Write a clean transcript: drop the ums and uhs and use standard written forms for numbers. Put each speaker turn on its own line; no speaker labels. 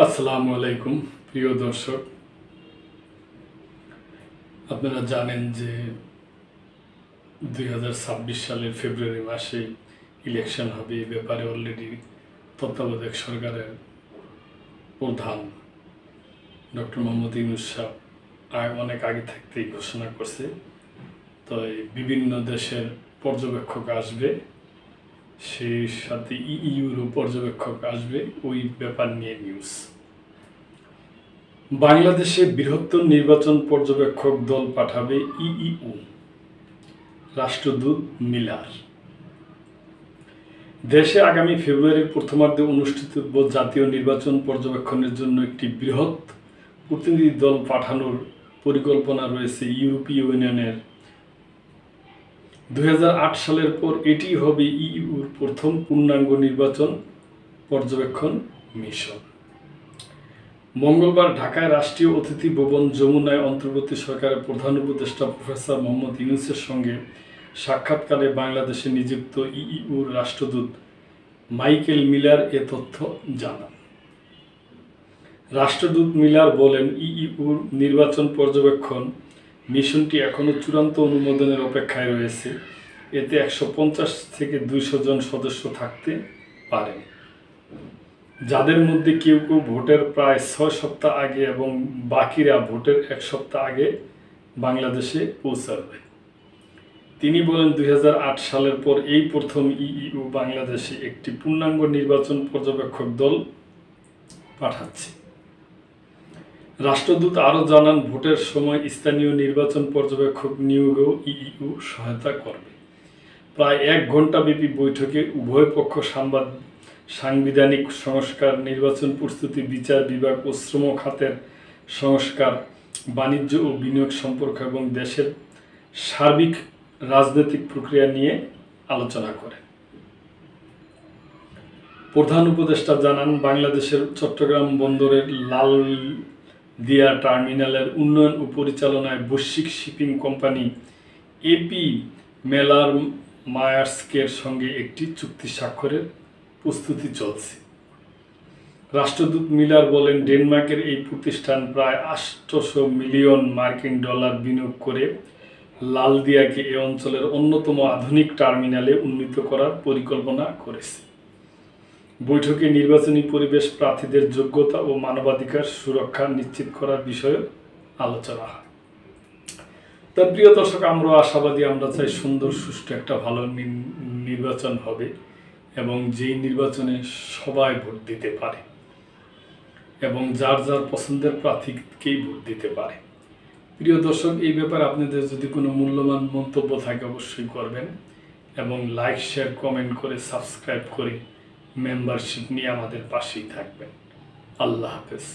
আসসালামু আলাইকুম প্রিয় দর্শক, আপনারা জানেন যে 2026 সালের ফেব্রুয়ারি মাসে ইলেকশন হবে। এই ব্যাপারে অলরেডি তত্ত্বাবধায়ক সরকারের প্রধান ডক্টর মোহাম্মদ ইউনূস সাহেব অনেক আগে থাকতেই ঘোষণা করছে। তো বিভিন্ন দেশের পর্যবেক্ষক আসবে, সেই সাথে ইইউরও পর্যবেক্ষক আসবে, ওই ব্যাপার নিয়ে নিউজ। বাংলাদেশে বৃহত্তর নির্বাচন পর্যবেক্ষক দল পাঠাবে ইইউ, রাষ্ট্রদূত মিলার। দেশে আগামী ফেব্রুয়ারির প্রথমার্ধে অনুষ্ঠিতব্য জাতীয় নির্বাচন পর্যবেক্ষণের জন্য একটি বৃহৎ প্রতিনিধি দল পাঠানোর পরিকল্পনা রয়েছে ইউরোপীয় ইউনিয়নের। 2008 সালের পর এটি হবে ইইউর প্রথম পূর্ণাঙ্গ নির্বাচন পর্যবেক্ষণ মিশন। মঙ্গলবার ঢাকায় রাষ্ট্রীয় অতিথি ভবন যমুনায় অন্তর্বর্তী সরকারের প্রধান উপদেষ্টা প্রফেসর মোহাম্মদ ইউনূসের সঙ্গে সাক্ষাৎকারে বাংলাদেশে নিযুক্ত ইইউর রাষ্ট্রদূত মাইকেল মিলার এ তথ্য জানান। রাষ্ট্রদূত মিলার বলেন, ইইউর নির্বাচন পর্যবেক্ষণ মিশনটি এখনও চূড়ান্ত অনুমোদনের অপেক্ষায় রয়েছে। এতে 150 থেকে 200 জন সদস্য থাকতে পারেন, যাদের মধ্যে কেউ কেউ ভোটের প্রায় 6 সপ্তাহ আগে এবং বাকিরা ভোটের 1 সপ্তাহ আগে বাংলাদেশে পৌঁছাবে। তিনি বলেন, 2008 সালের পর এই প্রথম ইইউ বাংলাদেশে একটি পূর্ণাঙ্গ নির্বাচন পর্যবেক্ষক দল পাঠাচ্ছে। রাষ্ট্রদূত আরও জানান, ভোটের সময় স্থানীয় নির্বাচন পর্যবেক্ষক নিয়োগেও ইইউ সহায়তা করবে। প্রায় 1 ঘণ্টাব্যাপী বৈঠকে উভয় পক্ষ সাংবিধানিক সংস্কার, নির্বাচন প্রস্তুতি, বিচার বিভাগ ও শ্রম খাতের সংস্কার, বাণিজ্য ও বিনিয়োগ সম্পর্ক এবং দেশের সার্বিক রাজনৈতিক প্রক্রিয়া নিয়ে আলোচনা করেন। প্রধান উপদেষ্টা জানান, বাংলাদেশের চট্টগ্রাম বন্দরের লালদিয়া টার্মিনালের উন্নয়ন ও পরিচালনায় বৈশ্বিক শিপিং কোম্পানি এপি মেলার মায়ার্সকের সঙ্গে একটি চুক্তি স্বাক্ষরের প্রস্তুতি চলছে। রাষ্ট্রদূত মিলার বলেন, ডেনমার্কের এই প্রতিষ্ঠান প্রায় 800 মিলিয়ন মার্কিন ডলার বিনিয়োগ করে লালদিয়াকে এ অঞ্চলের অন্যতম আধুনিক টার্মিনালে উন্নীত করার পরিকল্পনা করেছে। বৈঠকে নির্বাচনী পরিবেশ, প্রার্থীদের যোগ্যতা ও মানবাধিকার সুরক্ষা নিশ্চিত করার বিষয়ে আলোচনা হয়। তার প্রিয় দর্শক, আমরা আশাবাদী, আমরা চাই সুন্দর সুষ্ঠু একটা ভালো নির্বাচন হবে এবং যেই নির্বাচনে সবাই ভোট দিতে পারে এবং যার যার পছন্দের প্রার্থীকেই ভোট দিতে পারে। প্রিয় দর্শক, এই ব্যাপারে আপনাদের যদি কোনো মূল্যবান মন্তব্য থাকে অবশ্যই করবেন এবং লাইক, শেয়ার, কমেন্ট করে সাবস্ক্রাইব করে মেম্বারশিপ নিয়ে আমাদের পাশেই থাকবেন। আল্লাহ হাফেজ।